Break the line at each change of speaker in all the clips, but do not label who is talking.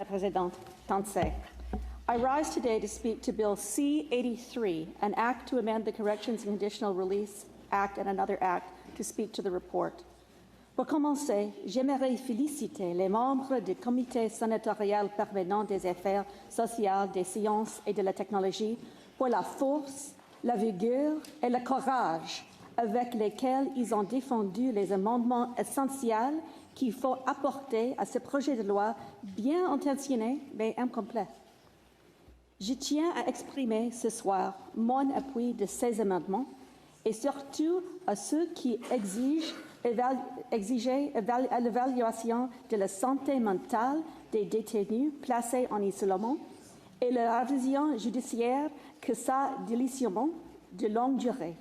la Présidente. Tansei. I rise today to speak to Bill C-83, an act to amend the Corrections and Conditional Release Act and another act to speak to the report. Pour commencer, j'aimerais féliciter les membres du Comité sénatorial permanent des affaires sociales, des sciences et de la technologie pour la force, la vigueur et le courage avec lesquels ils ont défendu les amendements essentiels qu'il faut apporter à ce projet de loi bien intentionné mais incomplet. Je tiens à exprimer ce soir mon appui de ces amendements et surtout à ceux qui exigent l'évaluation de la santé mentale des détenus placés en isolement et la révision judiciaire que ça déliciement de longue durée.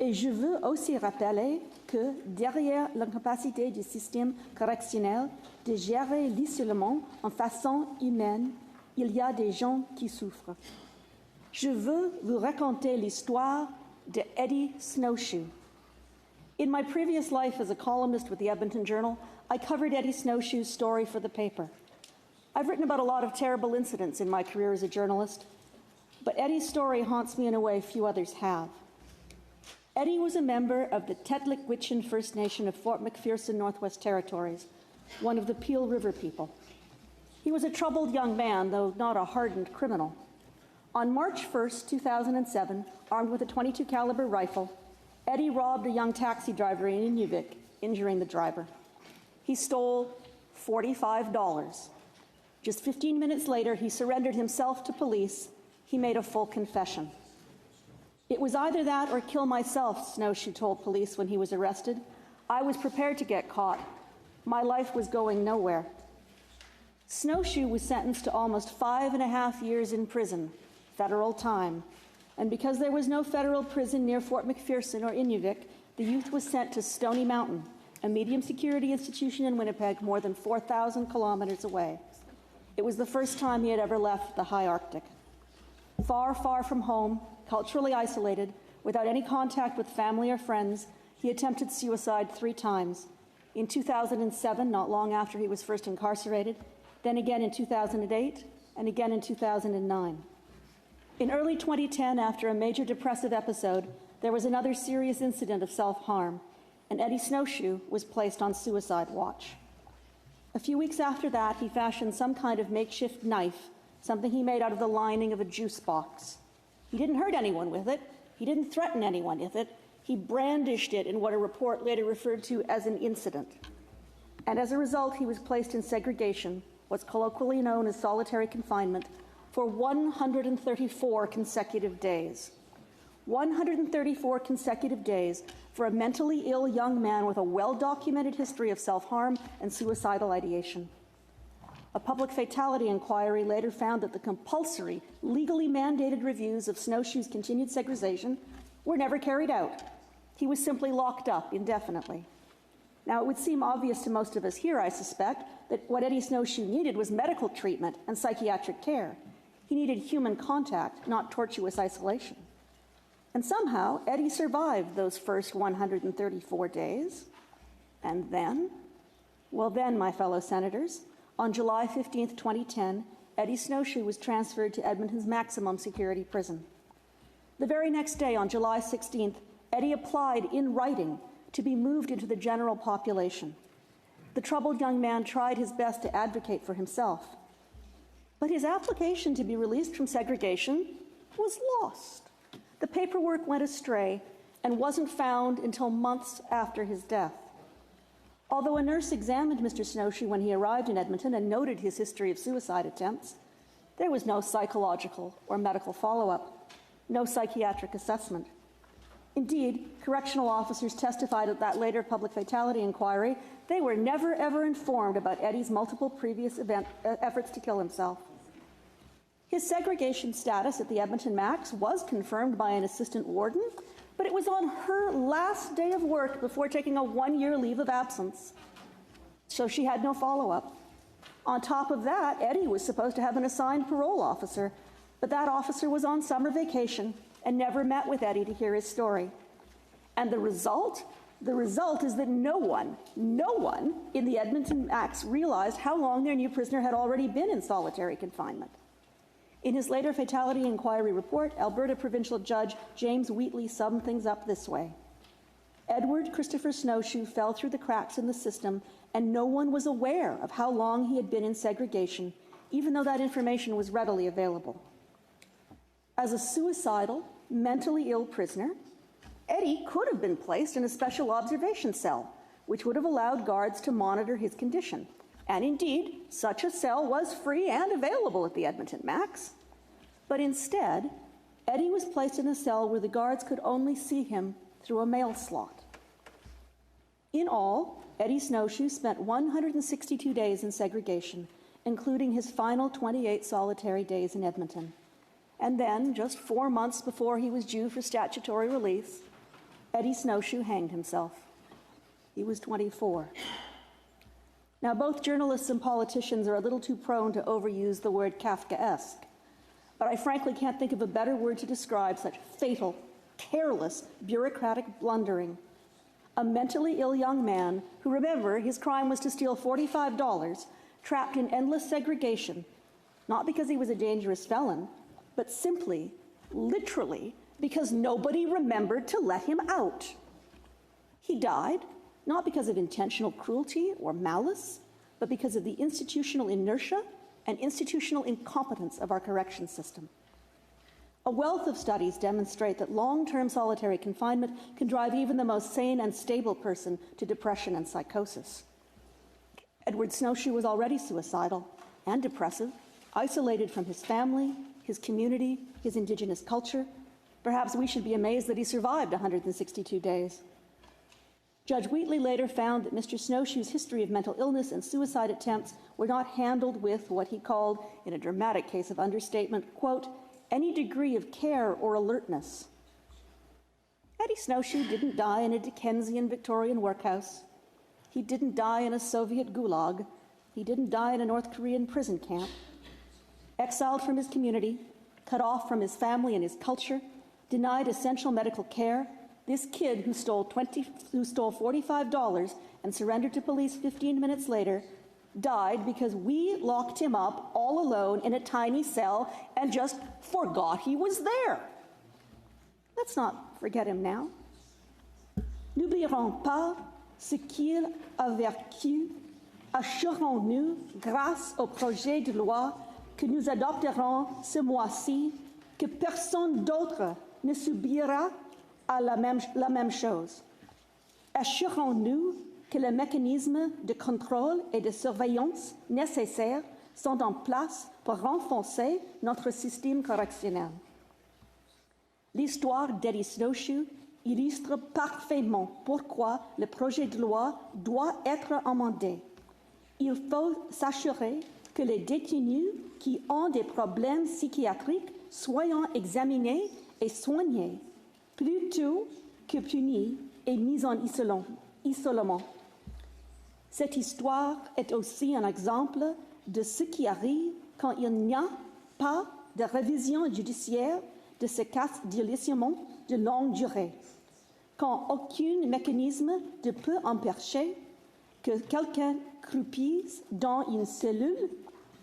Et je veux aussi rappeler que derrière l'incapacité du système correctionnel de gérer l'isolement en façon humaine, il y a des gens qui souffrent. Je veux vous raconter l'histoire de Eddie Snowshoe. In my previous life as a columnist with the Edmonton Journal, I covered Eddie Snowshoe's story for the paper. I've written about a lot of terrible incidents in my career as a journalist, but Eddie's story haunts me in a way few others have. Eddie was a member of the Tetlik-Witchin First Nation of Fort McPherson, Northwest Territories, one of the Peel River people. He was a troubled young man, though not a hardened criminal. On March 1st, 2007, armed with a .22 caliber rifle, Eddie robbed a young taxi driver in Inuvik, injuring the driver. He stole $45. Just 15 minutes later, he surrendered himself to police. He made a full confession. It was either that or kill myself, Snowshoe told police when he was arrested. I was prepared to get caught. My life was going nowhere. Snowshoe was sentenced to almost 5.5 years in prison, federal time. And because there was no federal prison near Fort McPherson or Inuvik, the youth was sent to Stony Mountain, a medium security institution in Winnipeg, more than 4,000 kilometers away. It was the first time he had ever left the high Arctic. Far, far from home, culturally isolated, without any contact with family or friends, he attempted suicide 3 times. In 2007, not long after he was first incarcerated, then again in 2008, and again in 2009. In early 2010, after a major depressive episode, there was another serious incident of self-harm, and Eddie Snowshoe was placed on suicide watch. A few weeks after that, he fashioned some kind of makeshift knife, something he made out of the lining of a juice box. He didn't hurt anyone with it. He didn't threaten anyone with it. He brandished it in what a report later referred to as an incident. And as a result, he was placed in segregation, what's colloquially known as solitary confinement, for 134 consecutive days. 134 consecutive days for a mentally ill young man with a well-documented history of self-harm and suicidal ideation. A public fatality inquiry later found that the compulsory, legally mandated reviews of Snowshoe's continued segregation were never carried out. He was simply locked up indefinitely. Now, it would seem obvious to most of us here, I suspect, that what Eddie Snowshoe needed was medical treatment and psychiatric care. He needed human contact, not tortuous isolation. And somehow, Eddie survived those first 134 days. And then, well then, my fellow senators, on July 15th, 2010, Eddie Snowshoe was transferred to Edmonton's maximum security prison. The very next day, on July 16th, Eddie applied in writing to be moved into the general population. The troubled young man tried his best to advocate for himself. But his application to be released from segregation was lost. The paperwork went astray and wasn't found until months after his death. Although a nurse examined Mr. Snowshoe when he arrived in Edmonton and noted his history of suicide attempts, there was no psychological or medical follow-up, no psychiatric assessment. Indeed, correctional officers testified at that later public fatality inquiry they were never, ever informed about Eddie's multiple previous efforts to kill himself. His segregation status at the Edmonton Max was confirmed by an assistant warden, but it was on her last day of work before taking a 1-year leave of absence. So she had no follow-up. On top of that, Eddie was supposed to have an assigned parole officer, but that officer was on summer vacation and never met with Eddie to hear his story. And the result The result is that no one in the Edmonton Max realized how long their new prisoner had already been in solitary confinement. In his later fatality inquiry report, Alberta Provincial Judge James Wheatley summed things up this way. Edward Christopher Snowshoe fell through the cracks in the system, and no one was aware of how long he had been in segregation, even though that information was readily available. As a suicidal, mentally ill prisoner, Eddie could have been placed in a special observation cell, which would have allowed guards to monitor his condition. And indeed, such a cell was free and available at the Edmonton Max. But instead, Eddie was placed in a cell where the guards could only see him through a mail slot. In all, Eddie Snowshoe spent 162 days in segregation, including his final 28 solitary days in Edmonton. And then, just 4 months before he was due for statutory release, Eddie Snowshoe hanged himself. He was 24. Now, both journalists and politicians are a little too prone to overuse the word Kafkaesque, but I frankly can't think of a better word to describe such fatal, careless, bureaucratic blundering. A mentally ill young man who, remember, his crime was to steal $45, trapped in endless segregation, not because he was a dangerous felon, but simply, literally, because nobody remembered to let him out. He died, not because of intentional cruelty or malice, but because of the institutional inertia and institutional incompetence of our correction system. A wealth of studies demonstrate that long-term solitary confinement can drive even the most sane and stable person to depression and psychosis. Edward Snowshoe was already suicidal and depressive, isolated from his family, his community, his Indigenous culture. Perhaps we should be amazed that he survived 162 days. Judge Wheatley later found that Mr. Snowshoe's history of mental illness and suicide attempts were not handled with what he called, in a dramatic case of understatement, quote, any degree of care or alertness. Eddie Snowshoe didn't die in a Dickensian Victorian workhouse. He didn't die in a Soviet gulag. He didn't die in a North Korean prison camp. Exiled from his community, cut off from his family and his culture, denied essential medical care, this kid who stole $45 and surrendered to police 15 minutes later died because we locked him up all alone in a tiny cell and just forgot he was there. Let's not forget him now. N'oublierons pas ce qu'il a vécu. Assurons-nous, grâce au projet de loi que nous adopterons ce mois-ci, que personne d'autre ne subira la même chose. Assurons-nous que les mécanismes de contrôle et de surveillance nécessaires sont en place pour renforcer notre système correctionnel. L'histoire d'Eddie Snowshoe illustre parfaitement pourquoi le projet de loi doit être amendé. Il faut s'assurer que les détenus qui ont des problèmes psychiatriques soient examinés et soignés, plutôt que punis et mis en isolement. Cette histoire est aussi un exemple de ce qui arrive quand il n'y a pas de révision judiciaire de ce cas d'isolement de longue durée, quand aucun mécanisme ne peut empêcher que quelqu'un croupisse dans une cellule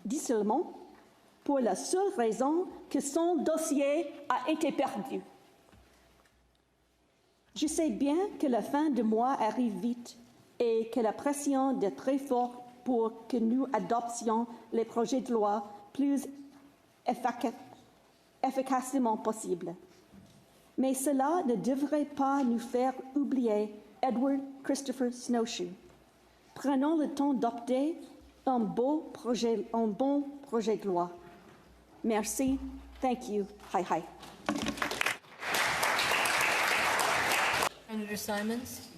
d'isolement pour la seule raison que son dossier a été perdu. Je sais bien que la fin du mois arrive vite et que la pression est très forte pour que nous adoptions les projets de loi plus efficacement possible. Mais cela ne devrait pas nous faire oublier Edward Christopher Snowshoe. Prenons le temps d'adopter un bon projet de loi. Merci. Thank you. Hi, hi.
Senator Simons.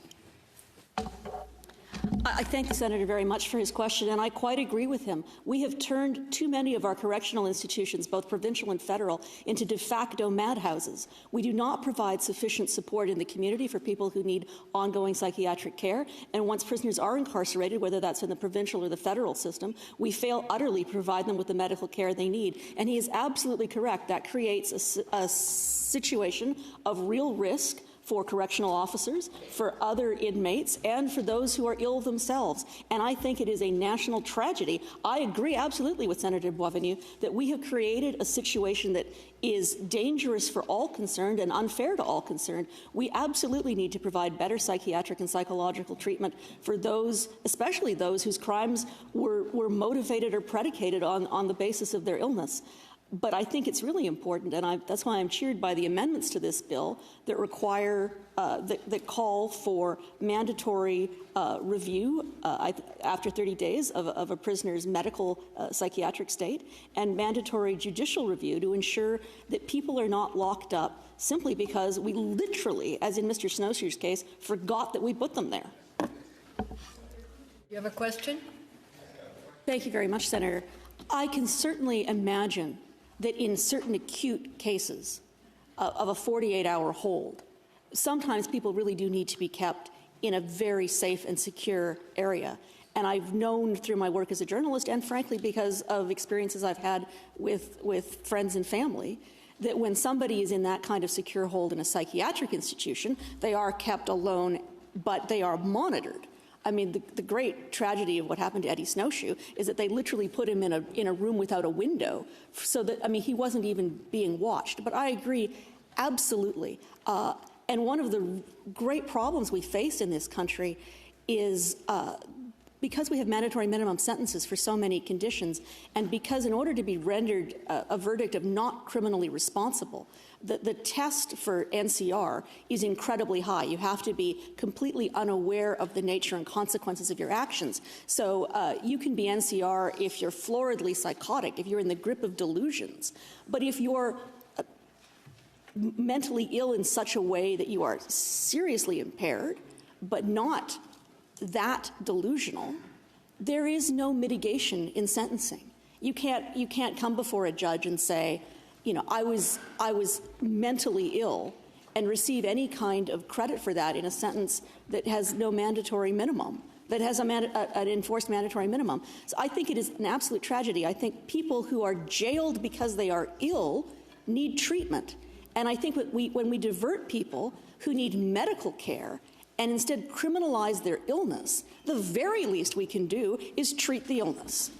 I thank the Senator very much for his question, and I quite agree with him. We have turned too many of our correctional institutions, both provincial and federal, into de facto madhouses. We do not provide sufficient support in the community for people who need ongoing psychiatric care, and once prisoners are incarcerated, whether that's in the provincial or the federal system, we fail utterly to provide them with the medical care they need. And he is absolutely correct. That creates a situation of real risk
for correctional officers, for other inmates, and for those who are ill themselves. And I think it is a national tragedy. I agree absolutely with Senator Boisvenu that we have created a situation that is dangerous for all concerned and unfair to all concerned. We absolutely need to provide better psychiatric and psychological treatment for those, especially those whose crimes were motivated or predicated on the basis of their illness. But I think it's really important, and that's why I'm cheered by the amendments to this bill that require, that call for mandatory review after 30 days of a prisoner's medical psychiatric state, and mandatory judicial review to ensure that people are not locked up simply because we literally, as in Mr. Snowshoe's case, forgot that we put them there.
You have a question?
Thank you very much, Senator. I can certainly imagine that in certain acute cases of a 48-hour hold, sometimes people really do need to be kept in a very safe and secure area. And I've known through my work as a journalist, and frankly because of experiences I've had with friends and family, that when somebody is in that kind of secure hold in a psychiatric institution, they are kept alone, but they are monitored. I mean, the great tragedy of what happened to Eddie Snowshoe is that they literally put him in a room without a window, so that, I mean, he wasn't even being watched. But I agree, absolutely. And one of the great problems we face in this country is because we have mandatory minimum sentences for so many conditions, and because in order to be rendered a verdict of not criminally responsible, the test for NCR is incredibly high. You have to be completely unaware of the nature and consequences of your actions. So you can be NCR if you're floridly psychotic, if you're in the grip of delusions. But if you're mentally ill in such a way that you are seriously impaired, but not that delusional, there is no mitigation in sentencing. You can't come before a judge and say, you know, I was mentally ill, and receive any kind of credit for that in a sentence that has no mandatory minimum, that has an enforced mandatory minimum. So I think it is an absolute tragedy. I think people who are jailed because they are ill need treatment. And I think when we divert people who need medical care and instead criminalize their illness, the very least we can do is treat the illness.